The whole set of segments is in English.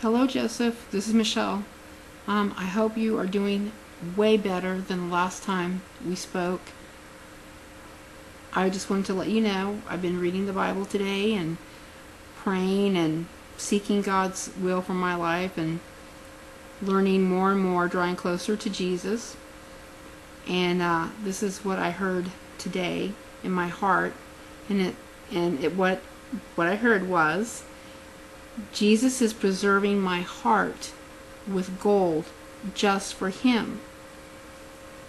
Hello, Joseph. This is Michelle. I hope you are doing way better than the last time we spoke. I just wanted to let you know I've been reading the Bible today and praying and seeking God's will for my life and learning more and more, drawing closer to Jesus. And this is what I heard today in my heart, what I heard was, Jesus is preserving my heart with gold just for him.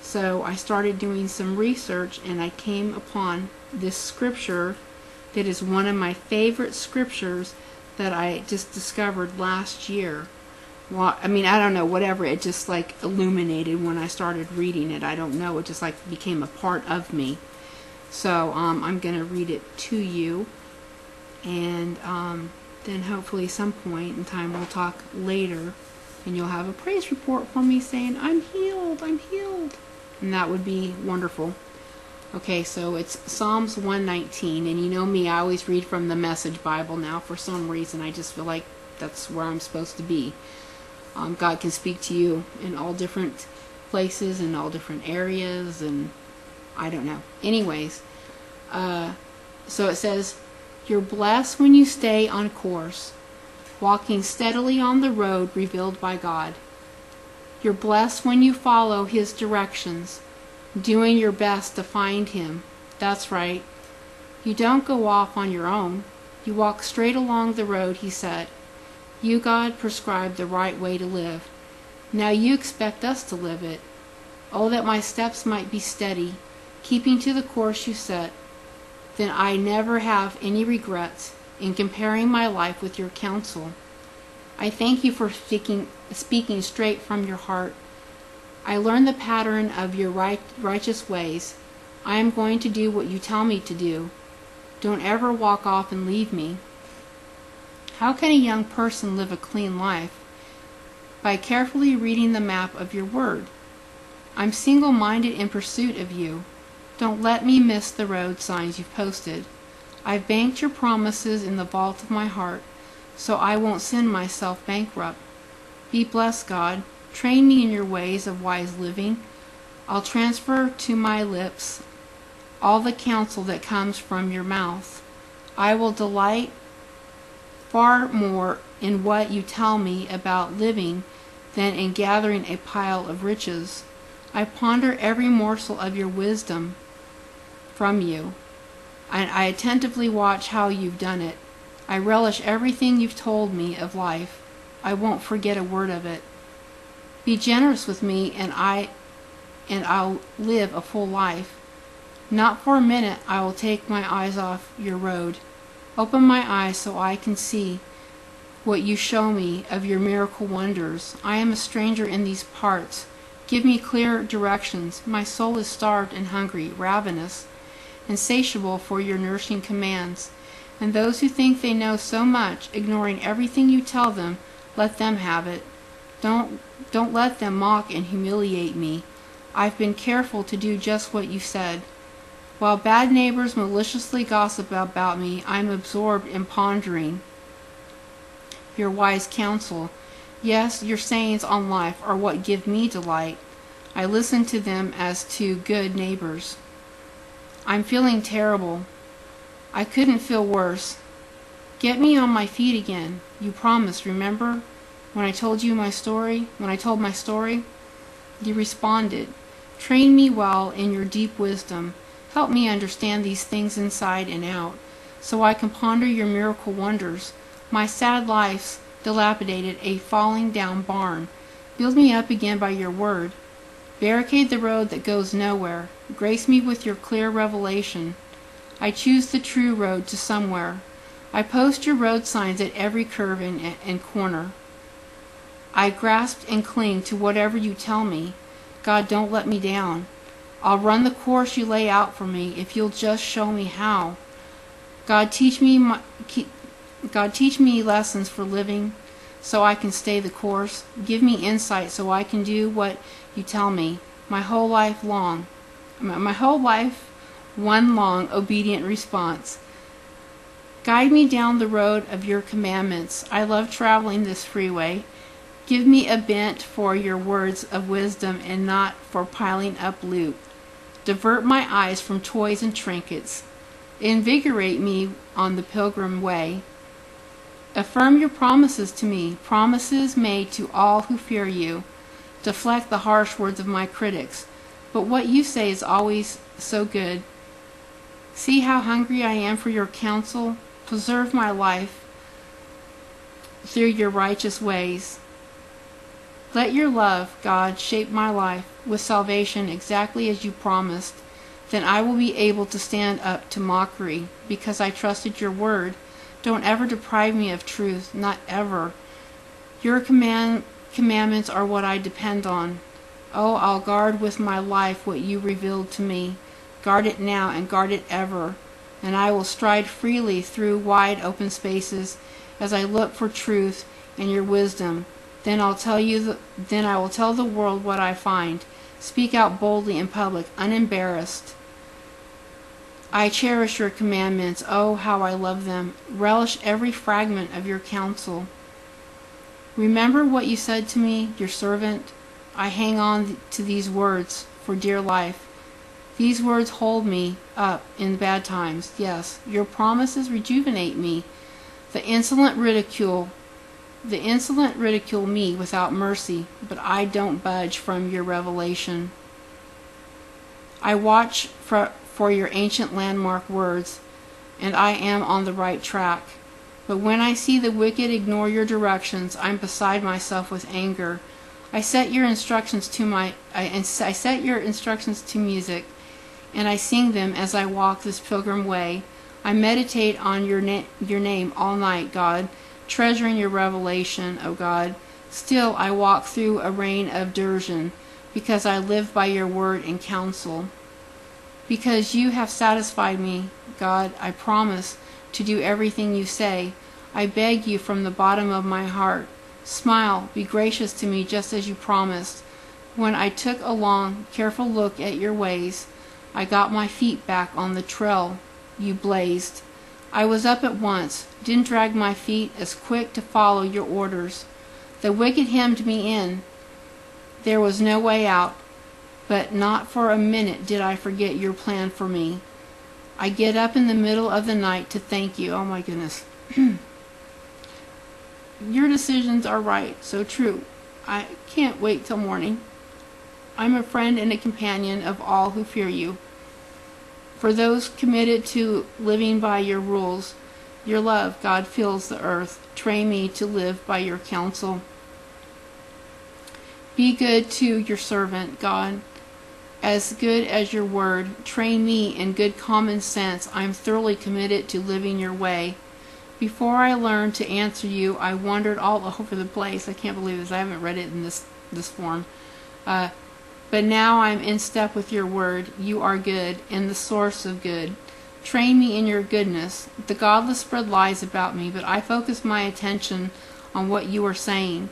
So I started doing some research and I came upon this scripture that is one of my favorite scriptures that I just discovered last year. Well, I mean, I don't know, whatever, it just like illuminated when I started reading it. I don't know, it just like became a part of me. So I'm going to read it to you, and then hopefully some point in time we'll talk later and you'll have a praise report for me saying, I'm healed, and that would be wonderful. Okay, so it's Psalms 119, and you know me, I always read from the Message Bible now. For some reason I just feel like that's where I'm supposed to be. God can speak to you in all different places, in all different areas, and I don't know. Anyways, so it says, you're blessed when you stay on course, walking steadily on the road revealed by God. You're blessed when you follow His directions, doing your best to find Him. That's right. You don't go off on your own. You walk straight along the road He set. You, God, prescribed the right way to live. Now you expect us to live it. Oh, that my steps might be steady, keeping to the course you set. Then I never have any regrets in comparing my life with your counsel. I thank you for speaking straight from your heart. I learned the pattern of your righteous ways. I am going to do what you tell me to do. Don't ever walk off and leave me. How can a young person live a clean life? By carefully reading the map of your word. I'm single-minded in pursuit of you. Don't let me miss the road signs you've posted. I've banked your promises in the vault of my heart, so I won't send myself bankrupt. Be blessed, God. Train me in your ways of wise living. I'll transfer to my lips all the counsel that comes from your mouth. I will delight far more in what you tell me about living than in gathering a pile of riches. I ponder every morsel of your wisdom from you, and I attentively watch how you've done it. I relish everything you've told me of life. I won't forget a word of it. Be generous with me, and I'll live a full life. Not for a minute I will take my eyes off your road. Open my eyes so I can see what you show me of your miracle wonders. I am a stranger in these parts. Give me clear directions. My soul is starved and hungry, ravenous, insatiable for your nourishing commands. And those who think they know so much, ignoring everything you tell them, let them have it. Don't let them mock and humiliate me. I've been careful to do just what you said. While bad neighbors maliciously gossip about me, I'm absorbed in pondering your wise counsel. Yes, your sayings on life are what give me delight. I listen to them as to good neighbors. I'm feeling terrible. I couldn't feel worse. Get me on my feet again. You promised, remember? When I told my story? You responded. Train me well in your deep wisdom. Help me understand these things inside and out, so I can ponder your miracle wonders. My sad life's dilapidated, a falling down barn. Build me up again by your word. Barricade the road that goes nowhere. Grace me with your clear revelation. I choose the true road to somewhere. I post your road signs at every curve and corner. I grasp and cling to whatever you tell me. God, don't let me down. I'll run the course you lay out for me if you'll just show me how. God, teach me lessons for living so I can stay the course. Give me insight so I can do what you tell me. My whole life, one long obedient response. Guide me down the road of your commandments. I love traveling this freeway. Give me a bent for your words of wisdom and not for piling up loot. Divert my eyes from toys and trinkets. Invigorate me on the pilgrim way. Affirm your promises to me, promises made to all who fear you. Deflect the harsh words of my critics. But what you say is always so good. See how hungry I am for your counsel. Preserve my life through your righteous ways. Let your love, God, shape my life with salvation exactly as you promised. Then I will be able to stand up to mockery because I trusted your word. Don't ever deprive me of truth, not ever. Your commandments are what I depend on. Oh, I'll guard with my life what you revealed to me. Guard it now and guard it ever. And I will stride freely through wide open spaces as I look for truth and your wisdom. Then I will tell the world what I find. Speak out boldly in public, unembarrassed. I cherish your commandments. Oh, how I love them. Relish every fragment of your counsel. Remember what you said to me, your servant. I hang on to these words for dear life. These words hold me up in bad times. Yes, your promises rejuvenate me. The insolent ridicule me without mercy, but I don't budge from your revelation. I watch for your ancient landmark words, and I am on the right track. But when I see the wicked ignore your directions, I'm beside myself with anger. I set your instructions to music, and I sing them as I walk this pilgrim way. I meditate on your name all night, God, treasuring your revelation, O God. Still I walk through a rain of derision, because I live by your word and counsel. Because you have satisfied me, God, I promise to do everything you say. I beg you from the bottom of my heart. Smile, be gracious to me just as you promised. When I took a long, careful look at your ways, I got my feet back on the trail you blazed. I was up at once, didn't drag my feet, as quick to follow your orders. The wicked hemmed me in. There was no way out, but not for a minute did I forget your plan for me. I get up in the middle of the night to thank you. Oh my goodness. Your decisions are right, so true. I can't wait till morning. I'm a friend and a companion of all who fear you. For those committed to living by your rules, your love, God, fills the earth. Train me to live by your counsel. Be good to your servant, God, as good as your word. Train me in good common sense. I am thoroughly committed to living your way. Before I learned to answer you, I wandered all over the place. I can't believe this. I haven't read it in this form. But now I'm in step with your word. You are good and the source of good. Train me in your goodness. The godless spread lies about me, but I focus my attention on what you are saying.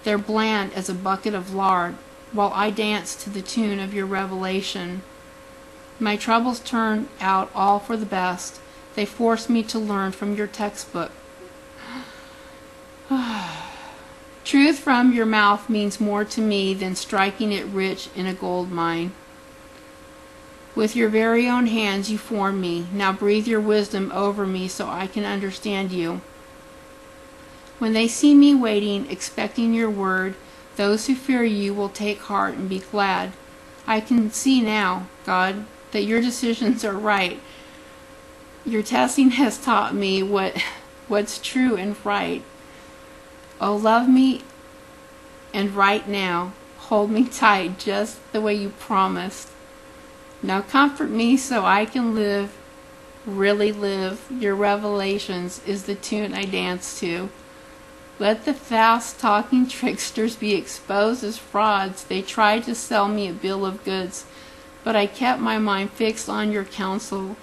They're bland as a bucket of lard, while I dance to the tune of your revelation. My troubles turn out all for the best. They force me to learn from your textbook. Truth from your mouth means more to me than striking it rich in a gold mine. With your very own hands you formed me. Now breathe your wisdom over me so I can understand you. When they see me waiting, expecting your word, those who fear you will take heart and be glad. I can see now, God, that your decisions are right. Your testing has taught me what's true and right. Oh, love me, and right now, hold me tight just the way you promised. Now comfort me so I can live, really live. Your revelations is the tune I dance to. Let the fast-talking tricksters be exposed as frauds. They tried to sell me a bill of goods, but I kept my mind fixed on your counsel.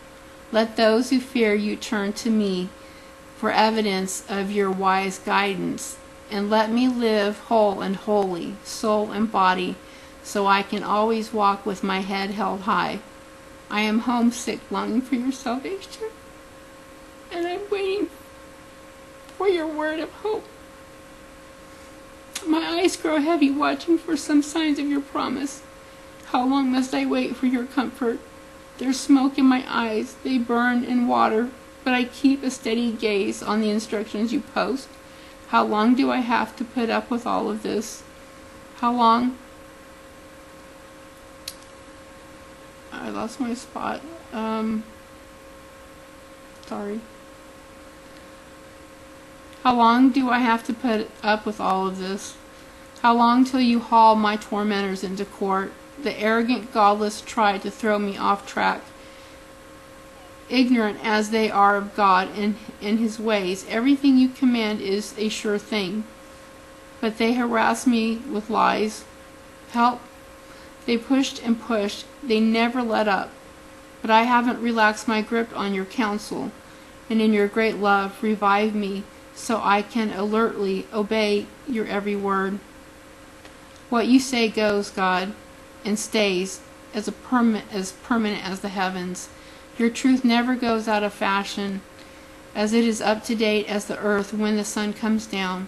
Let those who fear you turn to me for evidence of your wise guidance, and let me live whole and holy, soul and body, so I can always walk with my head held high. I am homesick, longing for your salvation, and I'm waiting for your word of hope. My eyes grow heavy watching for some signs of your promise. How long must I wait for your comfort? There's smoke in my eyes, they burn in water, but I keep a steady gaze on the instructions you post. How long do I have to put up with all of this? How long? I lost my spot. Sorry. How long do I have to put up with all of this? How long till you haul my tormentors into court? The arrogant godless try to throw me off track. Ignorant as they are of God and His ways, everything you command is a sure thing. But they harass me with lies. Help. They pushed and pushed. They never let up. But I haven't relaxed my grip on your counsel. And in your great love, revive me so I can alertly obey your every word. What you say goes, God, and stays as permanent as the heavens. Your truth never goes out of fashion, as it is up to date as the earth when the sun comes down.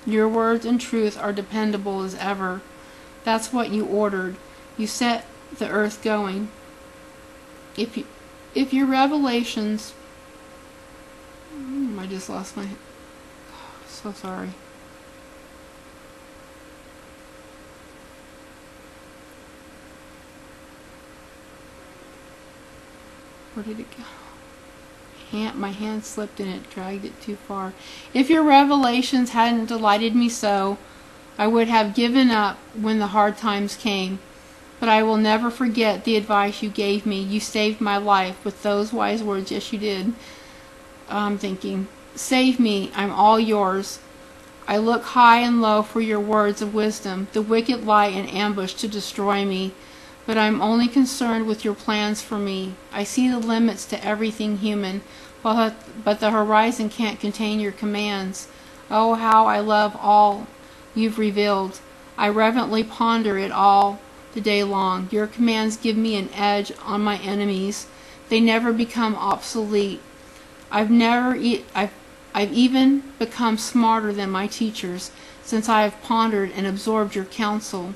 Your words and truth are dependable as ever. That's what you ordered. You set the earth going. If your revelations... I just lost my... So sorry. Where did it go? My hand slipped and it dragged it too far. If your revelations hadn't delighted me so, I would have given up when the hard times came. But I will never forget the advice you gave me. You saved my life with those wise words. Yes, you did. I'm thinking, save me, I'm all yours. I look high and low for your words of wisdom. The wicked lie in ambush to destroy me. But I'm only concerned with your plans for me. I see the limits to everything human, but the horizon can't contain your commands. Oh, how I love all you've revealed. I reverently ponder it all the day long. Your commands give me an edge on my enemies. They never become obsolete. I've even become smarter than my teachers since I have pondered and absorbed your counsel.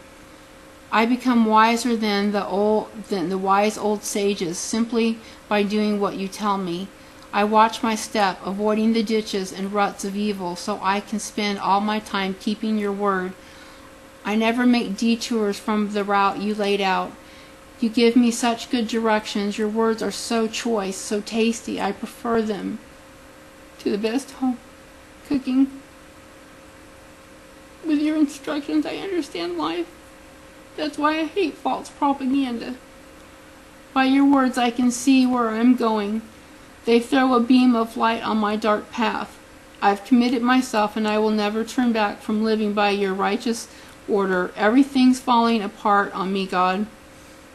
I become wiser than the wise old sages simply by doing what you tell me. I watch my step, avoiding the ditches and ruts of evil, so I can spend all my time keeping your word. I never make detours from the route you laid out. You give me such good directions. Your words are so choice, so tasty. I prefer them to the best home cooking. With your instructions, I understand life. That's why I hate false propaganda. By your words, I can see where I'm going. They throw a beam of light on my dark path. I've committed myself, and I will never turn back from living by your righteous order. Everything's falling apart on me, God.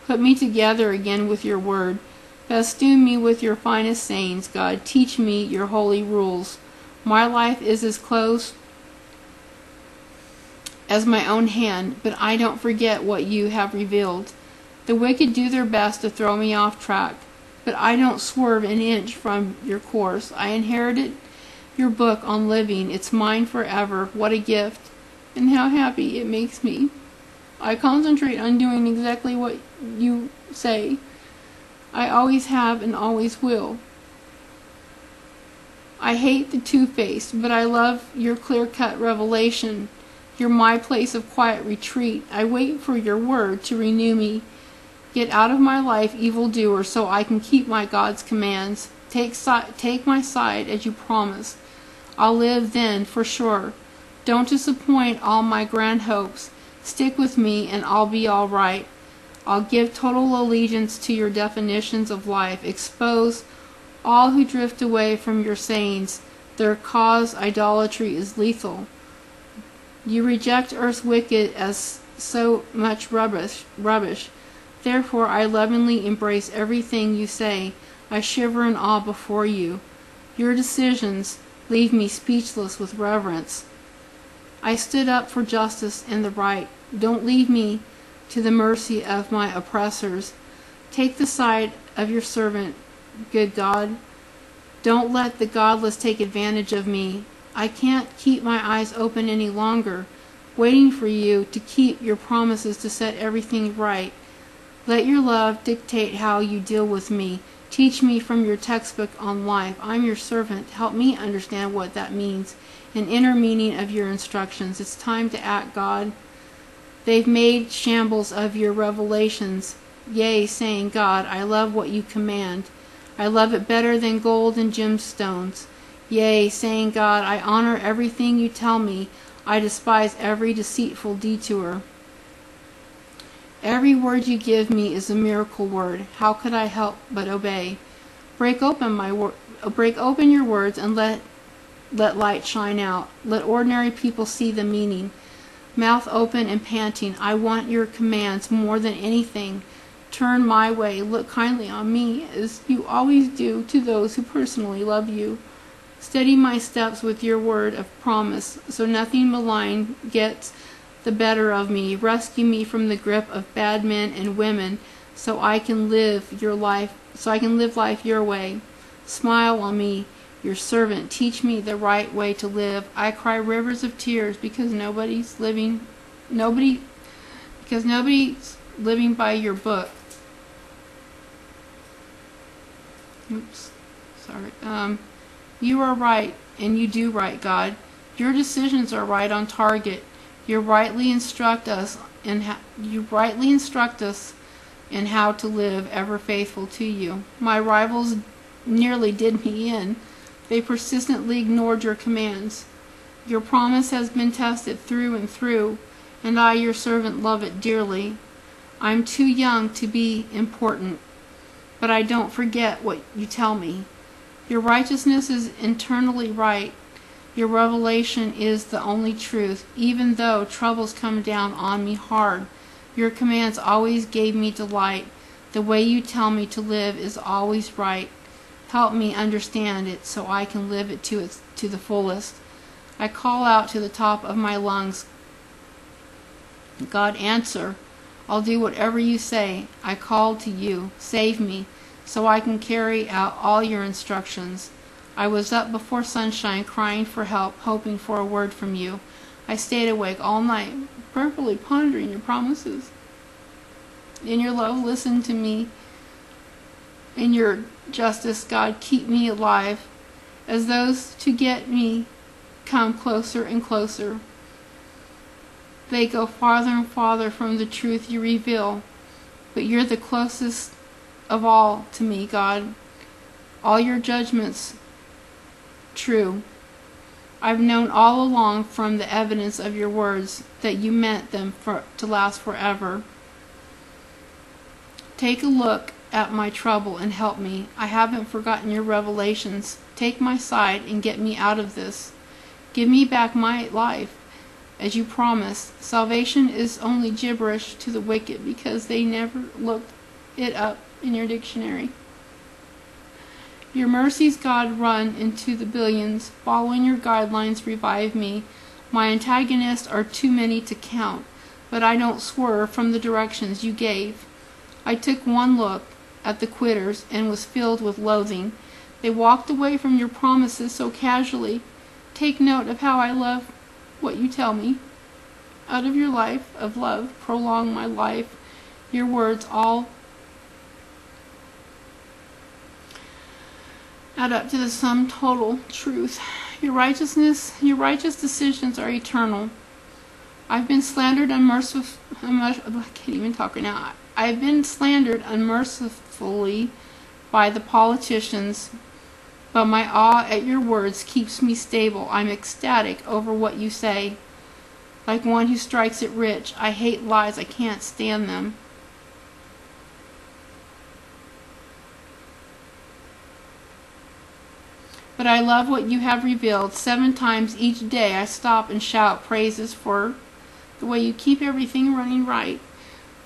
Put me together again with your word. Festoon me with your finest sayings, God. Teach me your holy rules. My life is as close as my own hand, but I don't forget what you have revealed. The wicked do their best to throw me off track, but I don't swerve an inch from your course. I inherited your book on living. It's mine forever. What a gift, and how happy it makes me. I concentrate on doing exactly what you say. I always have and always will. I hate the two-faced, but I love your clear-cut revelation. You're my place of quiet retreat. I wait for your word to renew me. Get out of my life, evildoer, so I can keep my God's commands. Take my side as you promised. I'll live then, for sure. Don't disappoint all my grand hopes. Stick with me, and I'll be all right. I'll give total allegiance to your definitions of life. Expose all who drift away from your sayings. Their cause, idolatry, is lethal. You reject earth's wicked as so much rubbish. Therefore I lovingly embrace everything you say. I shiver in awe before you. Your decisions leave me speechless with reverence. I stood up for justice and the right. Don't leave me to the mercy of my oppressors. Take the side of your servant, good God. Don't let the godless take advantage of me. I can't keep my eyes open any longer, waiting for you to keep your promises to set everything right. Let your love dictate how you deal with me. Teach me from your textbook on life. I'm your servant. Help me understand what that means, an inner meaning of your instructions. It's time to act, God. They've made shambles of your revelations. Yea, saying, God, I love what you command. I love it better than gold and gemstones. Yea, saying, God, I honor everything you tell me. I despise every deceitful detour. Every word you give me is a miracle word. How could I help but obey? Break open your words and let light shine out. Let ordinary people see the meaning. Mouth open and panting, I want your commands more than anything. Turn my way. Look kindly on me, as you always do to those who personally love you. Steady my steps with your word of promise, so nothing malign gets the better of me. Rescue me from the grip of bad men and women, so I can live life your way. Smile on me, your servant. Teach me the right way to live. I cry rivers of tears because nobody's living by your book. Oops, sorry. You are right, and you do right, God. Your decisions are right on target. You rightly instruct us in how to live, ever faithful to you. My rivals nearly did me in. They persistently ignored your commands. Your promise has been tested through and through, and I, your servant, love it dearly. I'm too young to be important, but I don't forget what you tell me. Your righteousness is internally right. Your revelation is the only truth. Even though troubles come down on me hard, your commands always gave me delight. The way you tell me to live is always right. Help me understand it so I can live it to the fullest. I call out to the top of my lungs. God, answer. I'll do whatever you say. I call to you. Save me so I can carry out all your instructions. I was up before sunshine, crying for help, hoping for a word from you. I stayed awake all night, prayerfully pondering your promises. In your love, listen to me. In your justice, God, keep me alive, as those to get me come closer and closer. They go farther and farther from the truth you reveal, but you're the closest of all to me, God. All your judgments true. I've known all along from the evidence of your words that you meant them to last forever. Take a look at my trouble and help me. I haven't forgotten your revelations. Take my side and get me out of this. Give me back my life, as you promised. Salvation is only gibberish to the wicked because they never looked it up in your dictionary. Your mercies, God, run into the billions. Following your guidelines, revive me. My antagonists are too many to count, but I don't swerve from the directions you gave. I took one look at the quitters and was filled with loathing. They walked away from your promises so casually. Take note of how I love what you tell me. Out of your life of love, prolong my life. Your words all add up to the sum total truth. Your righteous decisions are eternal. I've been slandered unmercifully. I can't even talk right now. I've been slandered unmercifully by the politicians, but my awe at your words keeps me stable. I'm ecstatic over what you say, like one who strikes it rich. I hate lies. I can't stand them. But I love what you have revealed. 7 times each day I stop and shout praises for the way you keep everything running right.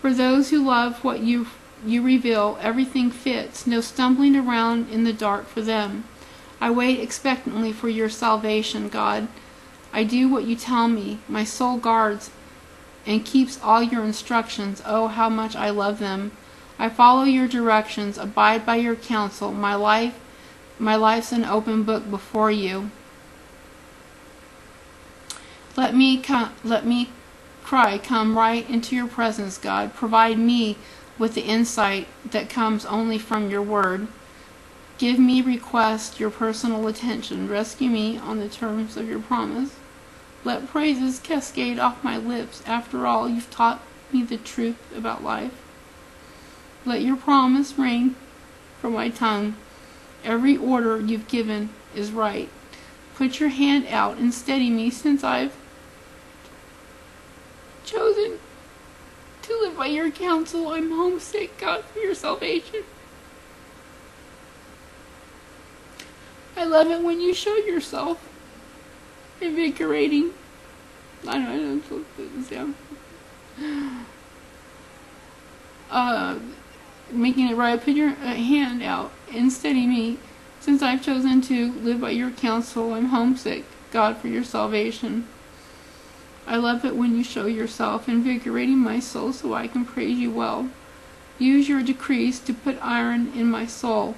For those who love what you reveal, everything fits. No stumbling around in the dark for them. I wait expectantly for your salvation, God. I do what you tell me. My soul guards and keeps all your instructions. Oh, how much I love them. I follow your directions, abide by your counsel. My life My life's an open book before you. Let me cry, come right into your presence, God. Provide me with the insight that comes only from your word. Give me request your personal attention. Rescue me on the terms of your promise. Let praises cascade off my lips. After all, you've taught me the truth about life. Let your promise ring from my tongue. Every order you've given is right. Put your hand out and steady me, since I've chosen to live by your counsel. I'm homesick, God, for your salvation. I love it when you show yourself invigorating. I don't know, it's making it right. Put your hand out and steady me, since I've chosen to live by your counsel. I'm homesick, God, for your salvation. I love it when you show yourself invigorating my soul, so I can praise you well. Use your decrees to put iron in my soul.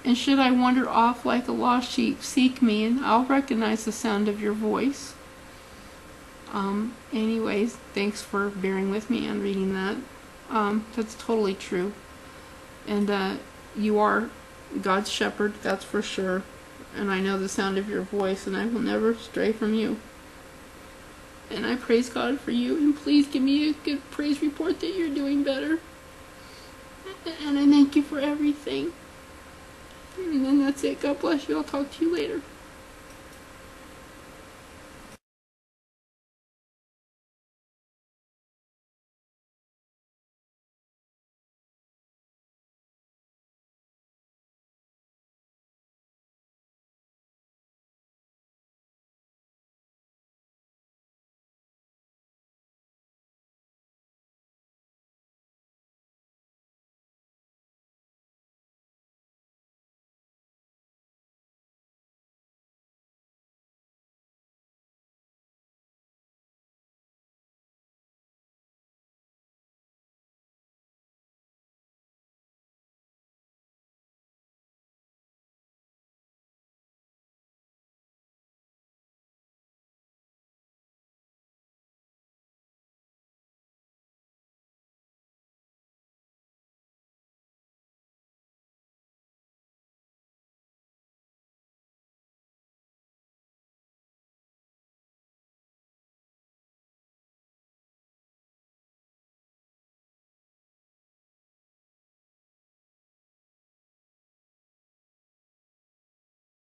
And should I wander off like a lost sheep, seek me, and I'll recognize the sound of your voice. Anyways, thanks for bearing with me on reading that. That's totally true. And you are God's shepherd, that's for sure. And I know the sound of your voice, and I will never stray from you. And I praise God for you, and please give me a good praise report that you're doing better. And I thank you for everything. And then that's it. God bless you. I'll talk to you later.